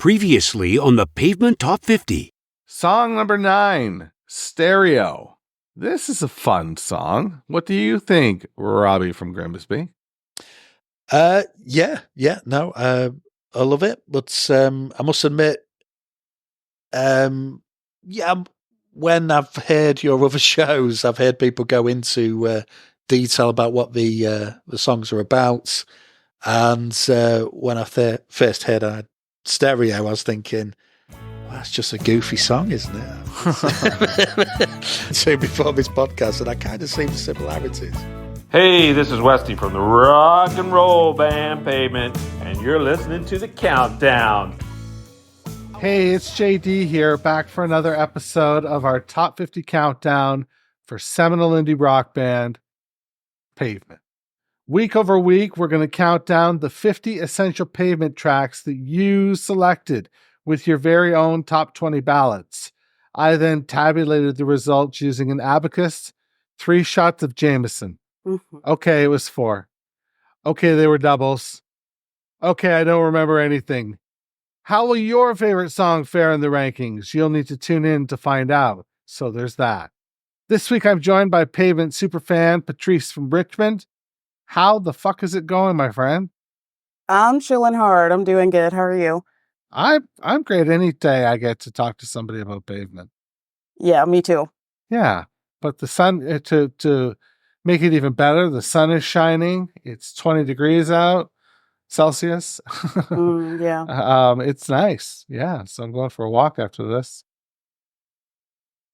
Previously on the Pavement Top 50. Song number 9, Stereo. This is a fun song. What do you think, Robbie from Grimsby? I love it, but I must admit, when I've heard your other shows, I've heard people go into detail about what the songs are about, and when I first heard Stereo, I was thinking, well, that's just a goofy song, isn't it? So before this podcast, and I kind of see the similarities. Hey, this is Westy from the rock and roll band Pavement, and you're listening to The Countdown. Hey, it's JD here, back for another episode of our Top 50 Countdown for seminal indie rock band Pavement. Week over week, we're going to count down the 50 essential Pavement tracks that you selected with your very own top 20 ballots. I then tabulated the results using an abacus, 3 shots of Jameson. Okay, it was 4. Okay, they were doubles. Okay, I don't remember anything. How will your favorite song fare in the rankings? You'll need to tune in to find out. So there's that. This week I'm joined by Pavement superfan Patrice from Richmond. How the fuck is it going, my friend? I'm chilling hard. I'm doing good. How are you? I'm great any day I get to talk to somebody about Pavement. Yeah, me too. Yeah, but the sun, to make it even better, the sun is shining. It's 20 degrees out, Celsius. Yeah. It's nice. Yeah, so I'm going for a walk after this.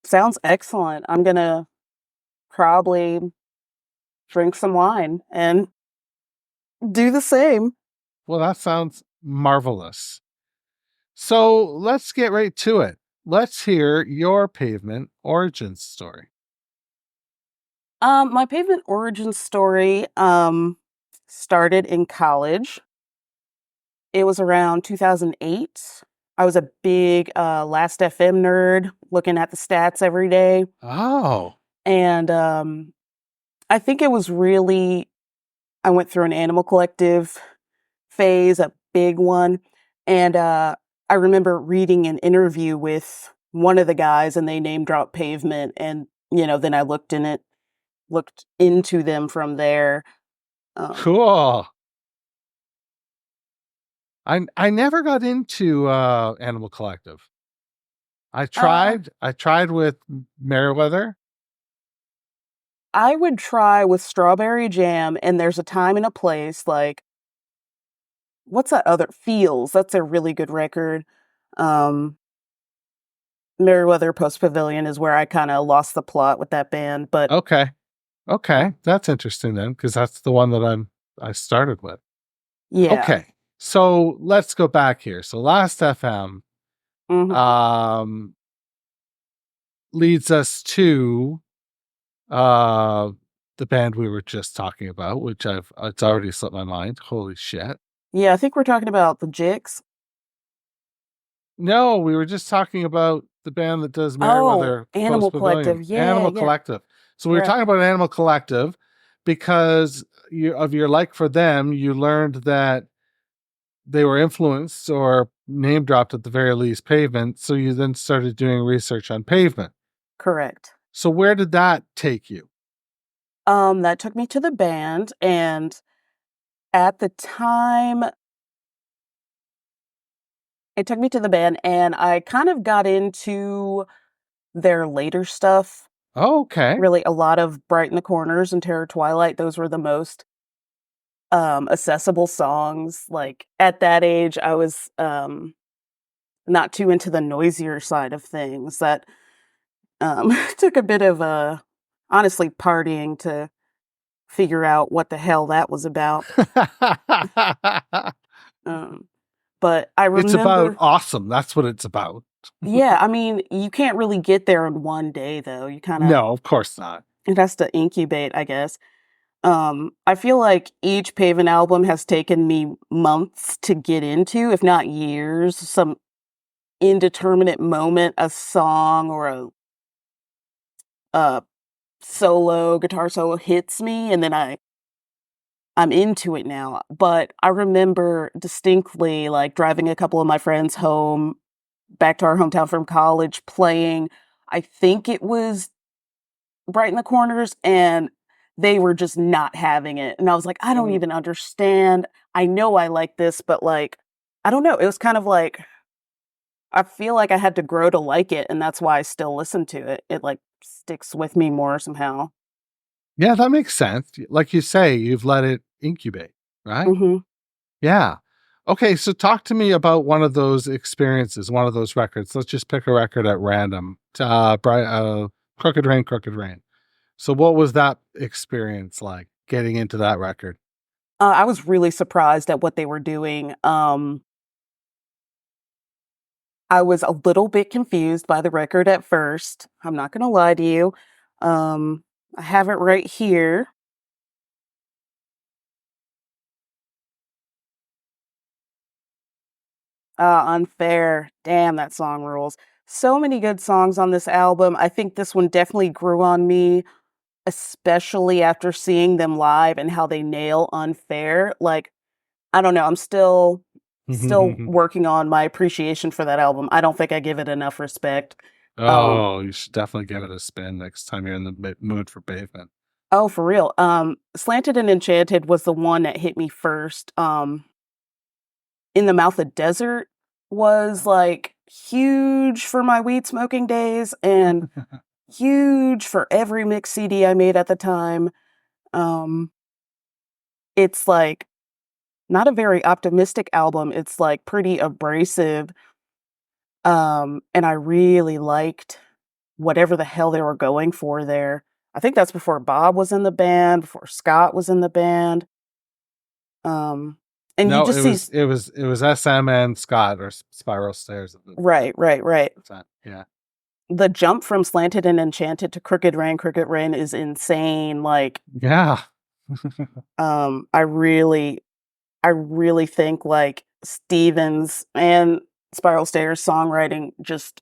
Sounds excellent. I'm going to probably drink some wine and do the same. Well, that sounds marvelous. So let's get right to it. Let's hear your Pavement origin story. My Pavement origin story started in college. It was around 2008. I was a big Last FM nerd, looking at the stats every day. Oh. And I think it was really, I went through an Animal Collective phase, a big one. And I remember reading an interview with one of the guys and they name dropped Pavement. And, then I looked into them from there. Cool. I never got into Animal Collective. I tried with Merriweather. I would try with Strawberry Jam, and There's a Time and a Place, like, what's that other? Feels. That's a really good record. Merriweather Post Pavilion is where I kind of lost the plot with that band, but Okay, that's interesting then, because that's the one that I started with. yeah. Okay, so let's go back here. So Last FM leads us to the band we were just talking about, which it's already slipped my mind. Holy shit. Yeah, I think we're talking about the Jicks. No, we were just talking about the band that does Merriweather Animal Post Pavilion. Collective. Yeah, Animal yeah. Collective. So we were talking about Animal Collective because of your like for them, you learned that they were influenced or name dropped at the very least Pavement. So you then started doing research on Pavement. Correct. So where did that take you? That took me to the band, and at the time, it took me to the band, and I kind of got into their later stuff. Oh, okay. Really, a lot of Bright in the Corners and Terror Twilight. Those were the most accessible songs. Like, at that age, I was not too into the noisier side of things. That took a bit of honestly partying to figure out what the hell that was about. But I remember it's about awesome. That's what it's about. Yeah, I mean, you can't really get there in one day, though. You kind of No, of course not. It has to incubate, I guess. I feel like each Pavement album has taken me months to get into, if not years. Some indeterminate moment, a song or a guitar solo hits me, and then I'm into it now. But I remember distinctly like driving a couple of my friends home back to our hometown from college playing, I think it was Bright in the Corners, and they were just not having it. And I was like, I don't even understand. I know I like this, but like, I don't know. It was kind of like, I feel like I had to grow to like it, and that's why I still listen to it. It like sticks with me more somehow. Yeah, that makes sense. Like you say, you've let it incubate, right? hmm Yeah. Okay, so talk to me about one of those experiences, one of those records. Let's just pick a record at random. Crooked Rain, Crooked Rain. So what was that experience like getting into that record? I was really surprised at what they were doing. I was a little bit confused by the record at first. I'm not going to lie to you. I have it right here. Unfair. Damn, that song rules. So many good songs on this album. I think this one definitely grew on me, especially after seeing them live and how they nail Unfair. Like, I don't know, I'm still working on my appreciation for that album. I don't think I give it enough respect. Oh, you should definitely give it a spin next time you're in the mood for Pavement. Oh, for real. Slanted and Enchanted was the one that hit me first. In the Mouth of Desert was like huge for my weed smoking days and huge for every mix CD I made at the time. It's like not a very optimistic album. It's like pretty abrasive. And I really liked whatever the hell they were going for there. I think that's before Bob was in the band, before Scott was in the band. And you No, just see it was SM and Scott or Spiral Stairs. right. Yeah. The jump from Slanted and Enchanted to Crooked Rain is insane. Like, Yeah. I really think like Stevens and Spiral Stairs songwriting just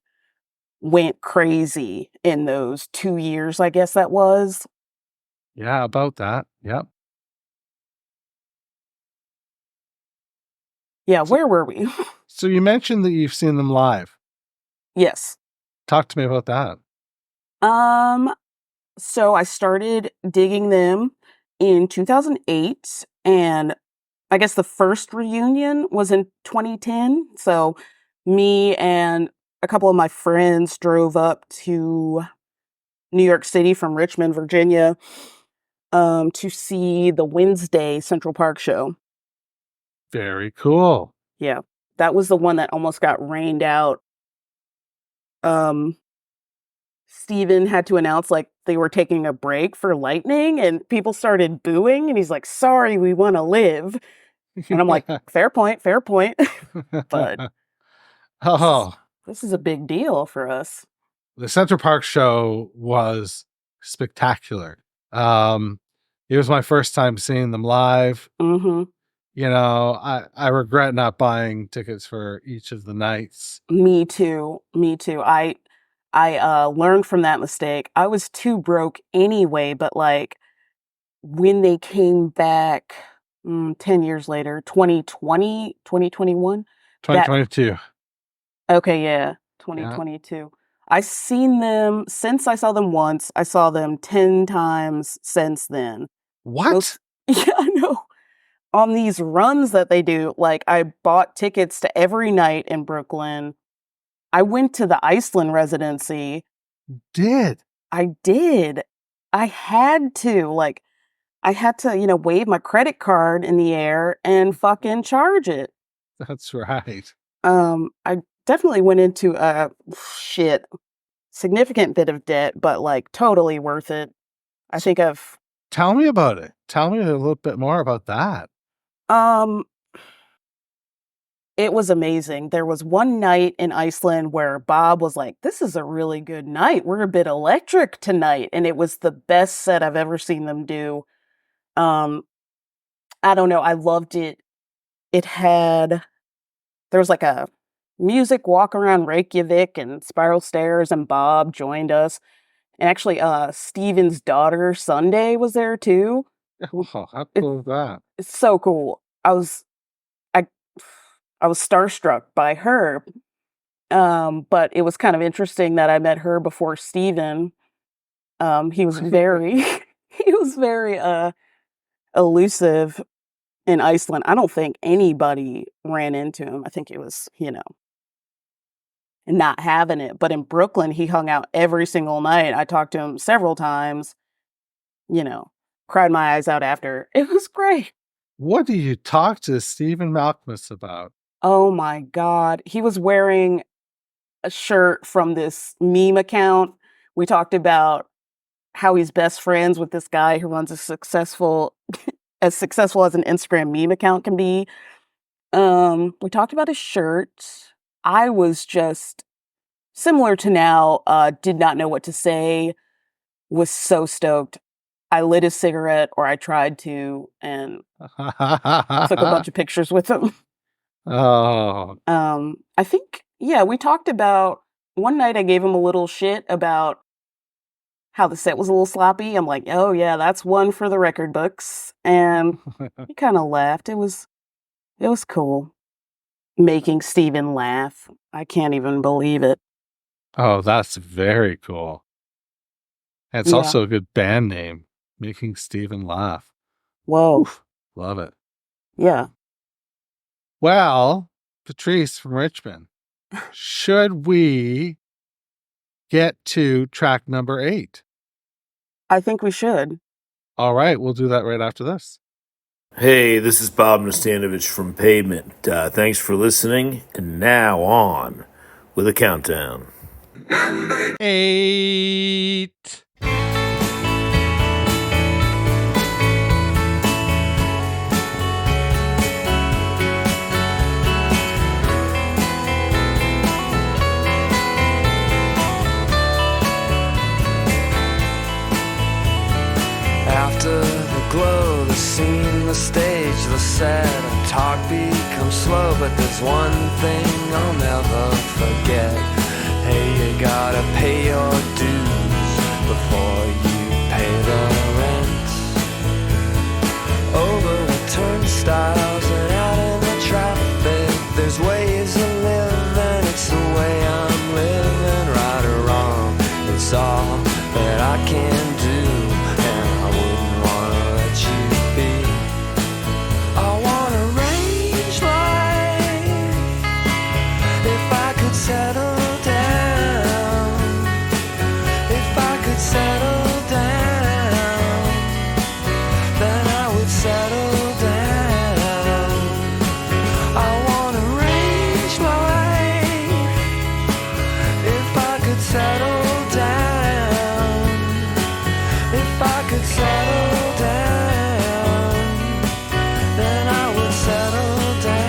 went crazy in those 2 years, I guess that was. Yeah, about that. Yep. Yeah, So, where were we? so you mentioned that you've seen them live. Yes. Talk to me about that. So I started digging them in 2008, and I guess the first reunion was in 2010. So me and a couple of my friends drove up to New York City from Richmond, Virginia, to see the Wednesday Central Park show. Very cool. Yeah, that was the one that almost got rained out. Um, Steven had to announce like they were taking a break for lightning, and people started booing, and he's like, "Sorry, we want to live." And I'm like, "Fair point, fair point." But Oh, this is a big deal for us. the Central Park show was spectacular. It was my first time seeing them live. hmm You know, I regret not buying tickets for each of the nights. Me too. Me too. I learned from that mistake. I was too broke anyway, but like when they came back 10 years later, 2020, 2021, that 2022. okay, yeah, Yeah. 2022. I seen them since I saw them once. I saw them 10 times since then. What? Those, yeah, I know. On these runs that they do, like I bought tickets to every night in Brooklyn. I went to the Iceland residency. Did. I did. I had to. Like, I had to, wave my credit card in the air and fucking charge it. That's right. I definitely went into a significant bit of debt, but like totally worth it. I think I've Tell me about it. Tell me a little bit more about that. um it was amazing. There was one night in Iceland where Bob was like, "This is a really good night. We're a bit electric tonight." And it was the best set I've ever seen them do. Um, I don't know. I loved it. It had, there was like a music walk around Reykjavik and Spiral Stairs, and Bob joined us. And actually, Steven's daughter, Sunday, was there too. Oh, how It- cool is that? It's so cool. I I was starstruck by her. But it was kind of interesting that I met her before Steven. He was very he was very elusive in Iceland. I don't think anybody ran into him. I think it was, not having it. But in Brooklyn, he hung out every single night. I talked to him several times, you know, cried my eyes out after. It was great. What do you talk to Stephen Malkmus about? Oh my God. He was wearing a shirt from this meme account. We talked about how he's best friends with this guy who runs a successful as an Instagram meme account can be. We talked about his shirt. I was just similar to now, did not know what to say, was so stoked. I lit a cigarette, or I tried to, and took a bunch of pictures with him. Oh, I think, we talked about one night I gave him a little shit about how the set was a little sloppy. I'm like, oh yeah, that's one for the record books. And he kind of laughed. It was cool. Making Steven laugh. I can't even believe it. oh, that's very cool. And it's Yeah. also a good band name, Making Stephen Laugh. Whoa. Oof, love it. Yeah. Well, Patrice from Richmond, should we get to track number 8? I think we should. All right, we'll do that right after this. Hey, this is Bob Nastanovich from Pavement. Thanks for listening. And now on with a countdown. 8. After the glow, the scene, the stage, the set, and talk becomes slow, but there's one thing I'll never forget. Hey, you gotta pay your dues before you pay the rent. Over the turnstiles and out in the traffic, there's ways to live, and it's the way I'm living. Right or wrong, it's all that I can do. Settle down, if I could settle down, then I would settle down. I want to arrange my life, if I could settle down, if I could settle down, then I would settle down.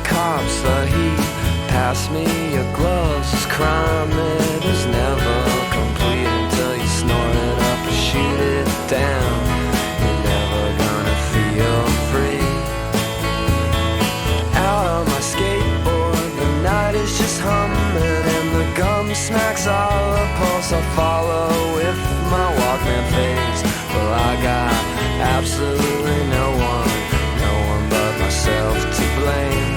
Cops, the heat, pass me your gloves. This crime, it is never complete until you snort it up and shoot it down. You're never gonna feel free. Out on my skateboard, the night is just humming, and the gum smacks all the pulse I follow with my Walkman fades. Well, I got absolutely no one but myself to blame.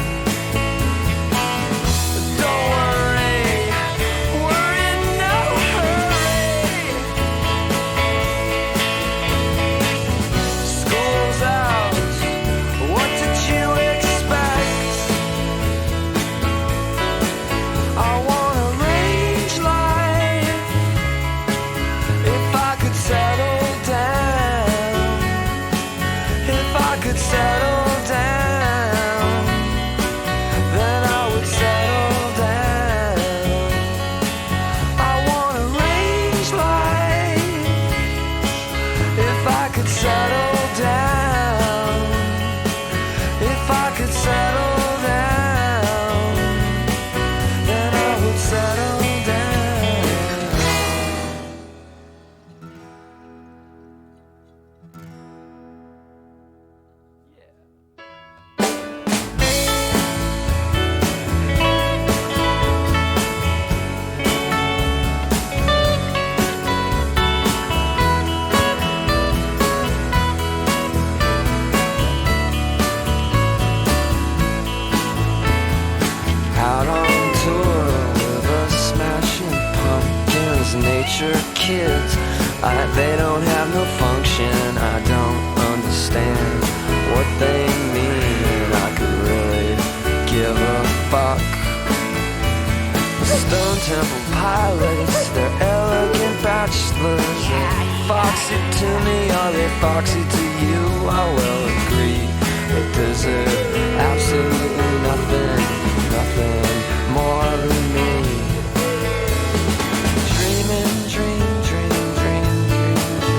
If future kids. They don't have no function. I don't understand what they mean. I could really give a fuck. The Stone Temple Pilots, they're elegant bachelors. They're foxy to me, are they foxy to you? I will agree they deserve absolutely nothing, nothing more than me. Dreaming, dream, dream, dream, dream, dream, dream.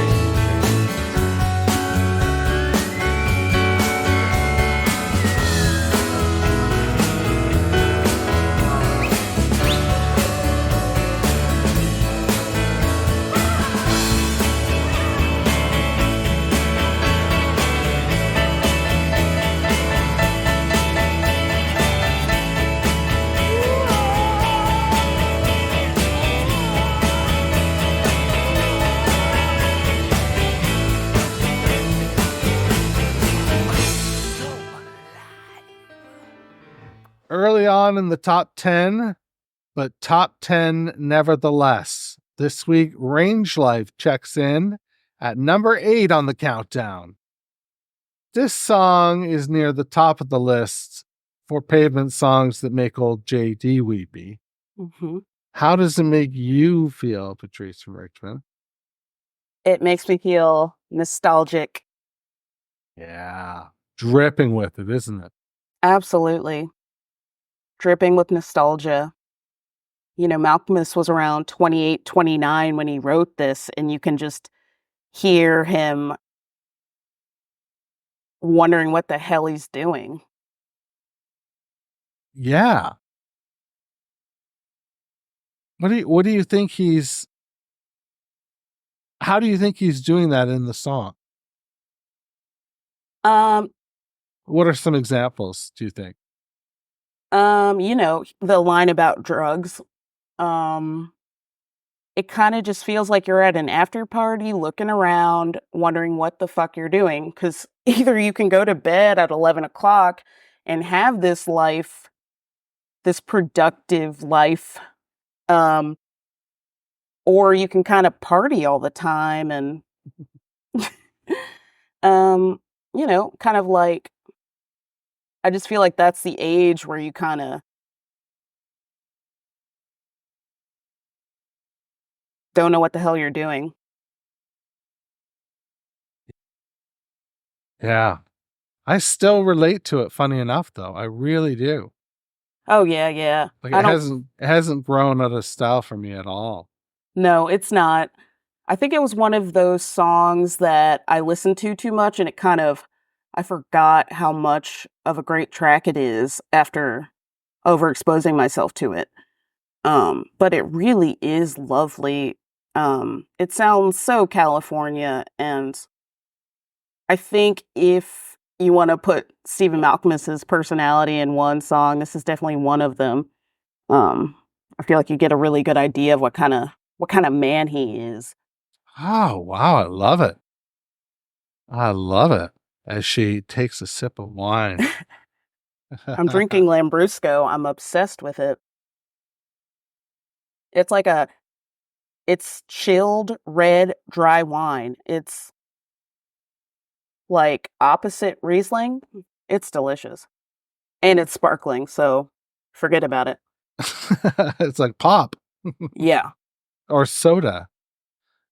Early on in the top 10, but top 10 nevertheless. This week, Range Life checks in at number 8 on the countdown. This song is near the top of the list for Pavement songs that make old JD weepy. Mm-hmm. How does it make you feel, Patrice from Richmond? It makes me feel nostalgic. Yeah. Dripping with it, isn't it? Absolutely. Dripping with nostalgia. You know, Malcolmus was around 28, 29 when he wrote this, and you can just hear him wondering what the hell he's doing. Yeah. What do you think how do you think he's doing that in the song? What are some examples, do you think? You know, the line about drugs. It kind of just feels like you're at an after party looking around, wondering what the fuck you're doing. Because either you can go to bed at 11 o'clock and have this life, this productive life, or you can kind of party all the time and, you know, kind of like, I just feel like that's the age where you kind of don't know what the hell you're doing. Yeah. I still relate to it, funny enough, though. I really do. Oh, yeah, yeah. Like it hasn't grown out of style for me at all. No, it's not. I think it was one of those songs that I listened to too much and I forgot how much of a great track it is after overexposing myself to it. But it really is lovely. It sounds so California, and I think if you want to put Stephen Malcolmus's personality in one song, this is definitely one of them. I feel like you get a really good idea of what kind of man he is. Oh, wow. I love it. I love it. As she takes a sip of wine. I'm drinking Lambrusco. I'm obsessed with it. It's chilled red dry wine. It's like opposite Riesling. It's delicious. And it's sparkling, so forget about it. It's like pop. Yeah. Or soda.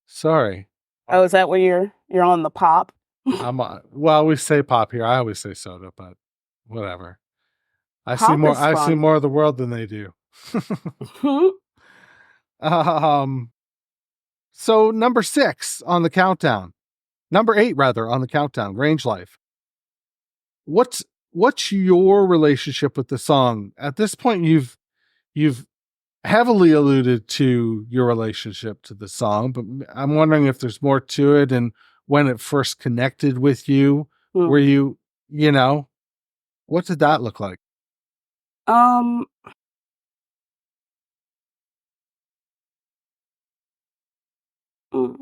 Sorry. Oh, is that what you're on the pop? Well, we say pop here. I always say soda, but whatever. I Pop is see fun. more of the world than they do. So number 6 on the countdown. Number 8 rather on the countdown, Range Life. What's your relationship with the song? At this point you've heavily alluded to your relationship to the song, but I'm wondering if there's more to it and when it first connected with you. Were you know, what did that look like? I'm not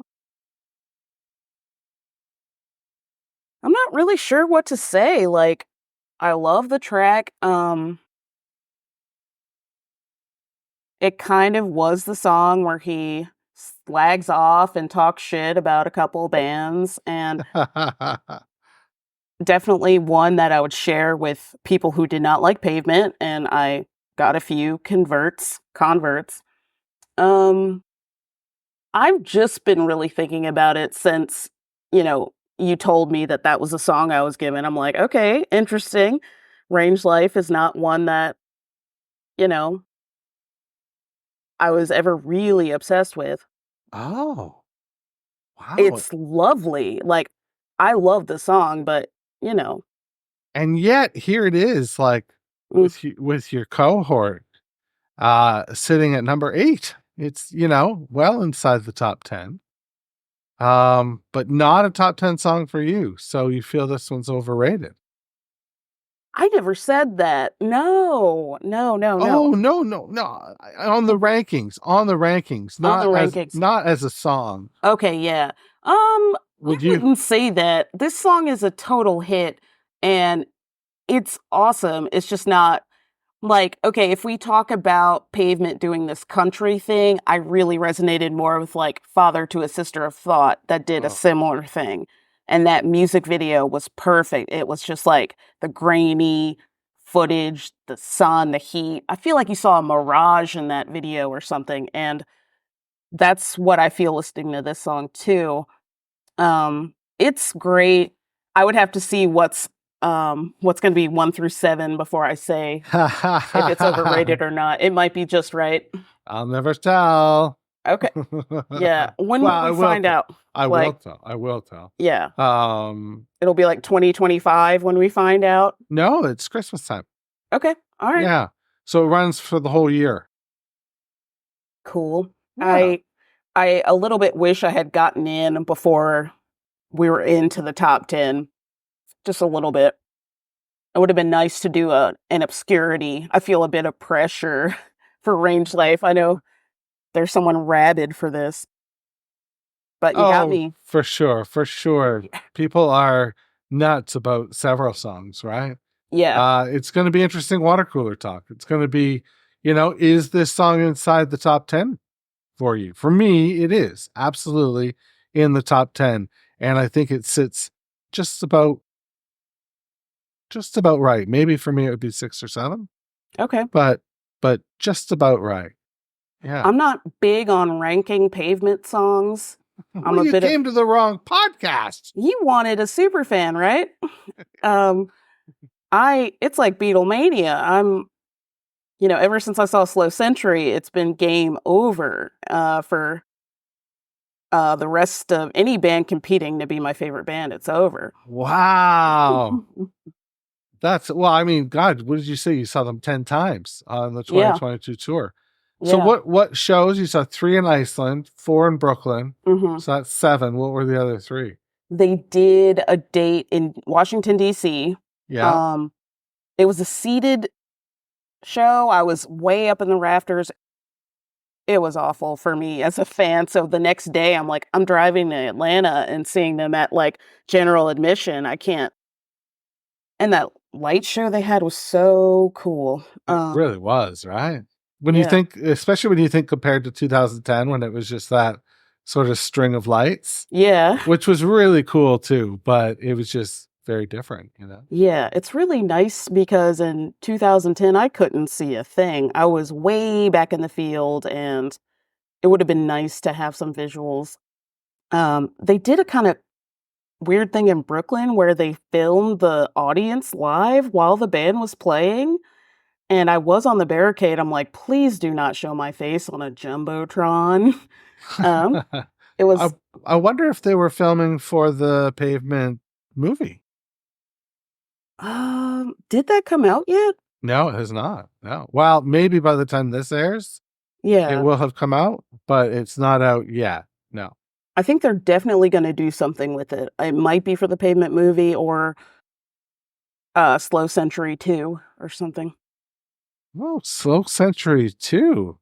really sure what to say. Like, I love the track. It kind of was the song where he slags off and talks shit about a couple bands, and definitely one that I would share with people who did not like Pavement, and I got a few converts. Um, I've just been really thinking about it since, you told me that that was a song I was given. I'm like, okay, interesting. Range Life is not one that, you know, I was ever really obsessed with. Oh, wow. It's lovely. Like, I love the song, but, you know, And yet here it is, like mm, with your cohort sitting at number 8. It's, well inside the top 10. But not a top 10 song for you. So you feel this one's overrated. I never said that. No, no, no, Oh, no. no. On the rankings, On the rankings. not as a song. Okay, yeah. Would I you? wouldn't say that. This song is a total hit and it's awesome. It's just not like, okay, if we talk about Pavement doing this country thing, I really resonated more with like Father to a Sister of Thought that did a Oh, similar thing. And that music video was perfect. It was just like the grainy footage, the sun, the heat. I feel like you saw a mirage in that video or something. And that's what I feel listening to this song too. It's great. I would have to see what's going to be 1 through 7 before I say if it's overrated or not. It might be just right. I'll never tell. Okay. Yeah. When Well, will we find out? I will Like, tell. I will tell. yeah. Um, It'll be like 2025 when we find out. no, it's Christmas time. Okay. All right. Yeah. So it runs for the whole year. Cool. Yeah. I a little bit wish I had gotten in before we were into the top 10. Just a little bit. It would have been nice to do an obscurity. I feel a bit of pressure for Range Life. I know there's someone rabid for this, but you got Oh, me. for sure. For sure. People are nuts about several songs, right? Yeah. It's going to be interesting water cooler talk. It's going to be, is this song inside the top 10 for you? For me, it is absolutely in the top 10. And I think it sits just about right. Maybe for me, it would be 6 or 7, Okay. but just about right. Yeah. I'm not big on ranking Pavement songs. I'm Well, a you bit of came to the wrong podcast. you wanted a super fan, right? um it's like Beatlemania. Ever since I saw Slow Century, it's been game over for the rest of any band competing to be my favorite band. It's over. Wow. Well, I mean, God, what did you say? You saw them 10 times on the Yeah. 2022 tour. So Yeah. what shows? You saw 3 in Iceland, 4 in Brooklyn. Hmm. So that's 7. What were the other 3? They did a date in Washington, D.C. Yeah. It was a seated show. I was way up in the rafters. It was awful for me as a fan. So the next day, I'm driving to Atlanta and seeing them at like general admission. I can't. And that light show they had was so cool. It really was, right? When you Yeah. think, especially when you think compared to 2010, when it was just that sort of string of lights, Yeah. which was really cool too, but it was just very different, Yeah. It's really nice because in 2010, I couldn't see a thing. I was way back in the field and it would have been nice to have some visuals. They did a kind of weird thing in Brooklyn where they filmed the audience live while the band was playing. And I was on the barricade. I'm like, please do not show my face on a jumbotron. It was, I wonder if they were filming for the Pavement movie. did that come out yet? No, it has not. No. Well, maybe by the time this airs, it Yeah. will have come out, but it's not out yet. No. I think they're definitely going to do something with it. It might be for the Pavement movie or Slow Century 2 or something. Oh, Slow Century 2.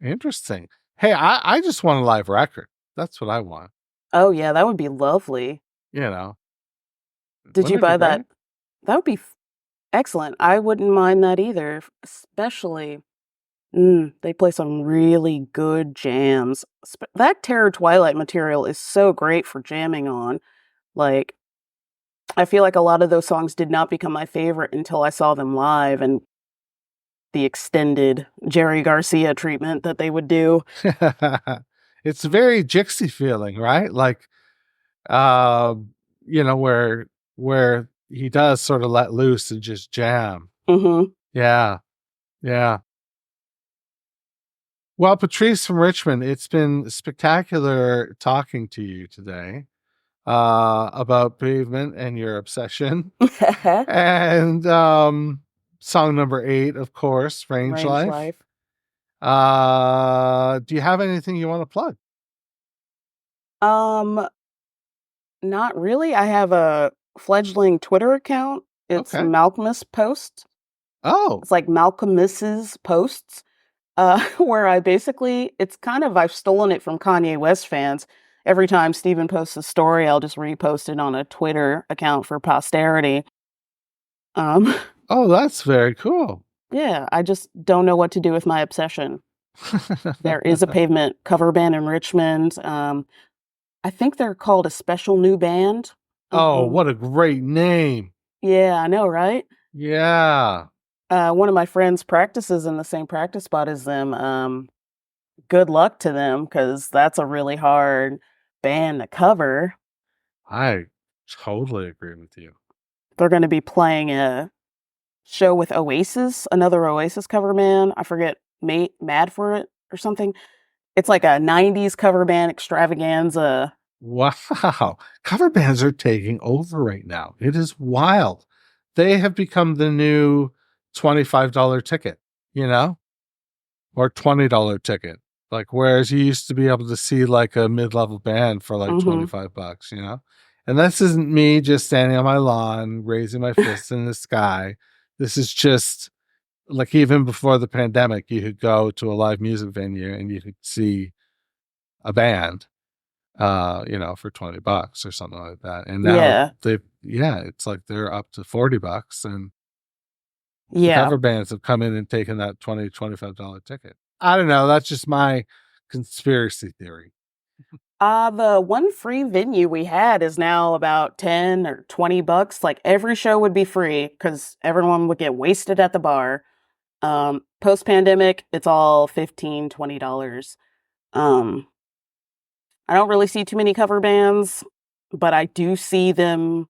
Interesting. Hey, I just want a live record. That's what I want. Oh, yeah, that would be lovely. You know. Did you Wouldn't it buy be that? great? That would be excellent. I wouldn't mind that either, especially They play some really good jams. That Terror Twilight material is so great for jamming on. Like, I feel like a lot of those songs did not become my favorite until I saw them live and the extended Jerry Garcia treatment that they would do. It's very Jixie feeling, right? Like, where he does sort of let loose and just jam. Mm-hmm. Yeah. Yeah. Well, Patrice from Richmond, it's been spectacular talking to you today about Pavement and your obsession. And song number 8, of course, Range Life. Do you have anything you want to plug? Not really. I have a fledgling Twitter account. It's Okay. Malcolmus Post. Oh, It's like Malcolmus's Posts, where I've stolen it from Kanye West fans. Every time Steven posts a story, I'll just repost it on a Twitter account for posterity. oh, that's very cool. Yeah, I just don't know what to do with my obsession. There is a Pavement cover band in Richmond. I think they're called a Special New Band. Oh, what a great name. Yeah, I know, right? Yeah. One of my friends practices in the same practice spot as them. Good luck to them, because that's a really hard band to cover. I totally agree with you. They're going to be playing a show with Oasis, another Oasis cover band. I forget, Mad for It or something. It's like a 90s cover band extravaganza. Wow. Cover bands are taking over right now. It is wild. They have become the new $25 ticket, or $20 ticket. Like, whereas you used to be able to see like a mid-level band for like $25, And this isn't me just standing on my lawn, raising my fists in the sky. This is just like, even before the pandemic, you could go to a live music venue and you could see a band, for $20 or something like that. And now it's like they're up to $40, and the cover bands have come in and taken that $25 ticket. I don't know. That's just my conspiracy theory. The one free venue we had is now about 10 or $20. Like, every show would be free because everyone would get wasted at the bar. Post-pandemic, it's all $15, $20. I don't really see too many cover bands, but I do see them.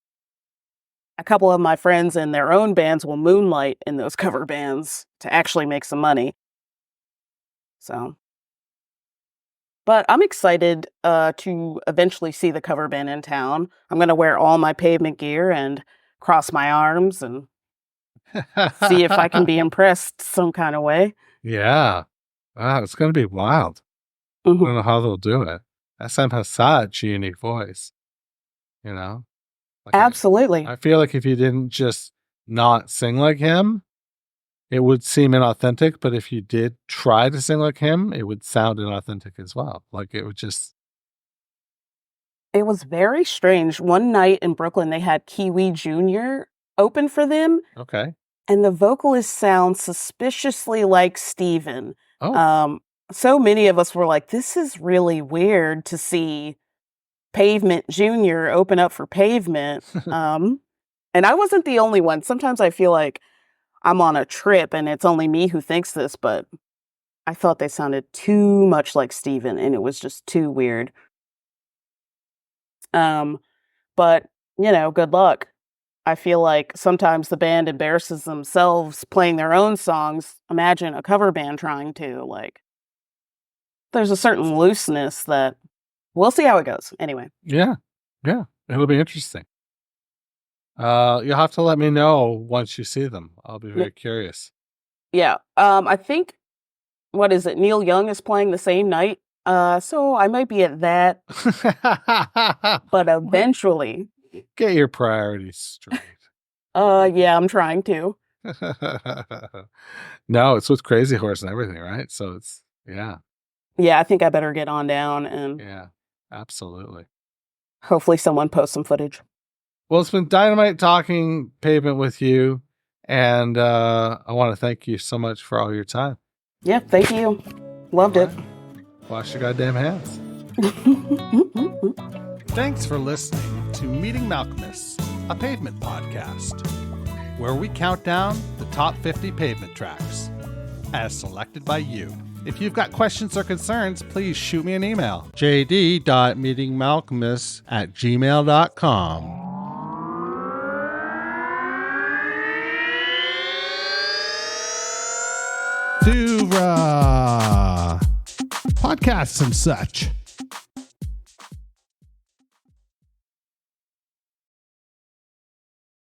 A couple of my friends in their own bands will moonlight in those cover bands to actually make some money. So, but I'm excited to eventually see the cover band in town. I'm going to wear all my Pavement gear and cross my arms and see if I can be impressed some kind of way. Yeah. Wow, it's going to be wild. I don't know how they'll do it. SM has such a unique voice, Like, Absolutely. I feel like if you didn't just not sing like him, it would seem inauthentic. But if you did try to sing like him, it would sound inauthentic as well. Like, it would just... It was very strange. One night in Brooklyn, they had Kiwi Jr. open for them. Okay. And the vocalist sounds suspiciously like Steven. Oh. So many of us were like, this is really weird to see Pavement Jr. open up for Pavement. And I wasn't the only one. Sometimes I feel like I'm on a trip and it's only me who thinks this, but I thought they sounded too much like Steven, and it was just too weird. But, good luck. I feel like sometimes the band embarrasses themselves playing their own songs. Imagine a cover band trying to, there's a certain looseness that we'll see how it goes. Anyway. Yeah. Yeah. It'll be interesting. You'll have to let me know once you see them. I'll be very curious. Yeah. I think, what is it? Neil Young is playing the same night. So I might be at that. But eventually. Get your priorities straight. Yeah, I'm trying to. No, it's with Crazy Horse and everything, right? So it's, yeah. Yeah, I think I better get on down and... Yeah, absolutely. Hopefully someone posts some footage. Well, it's been dynamite talking Pavement with you, and I want to thank you so much for all your time. Yeah, thank you. Loved it. Wash your goddamn hands. Thanks for listening to Meeting Malcolmus, a pavement podcast, where we count down the top 50 pavement tracks, as selected by you. If you've got questions or concerns, please shoot me an email. jd.meetingmalcolmus@gmail.com. To podcasts and such.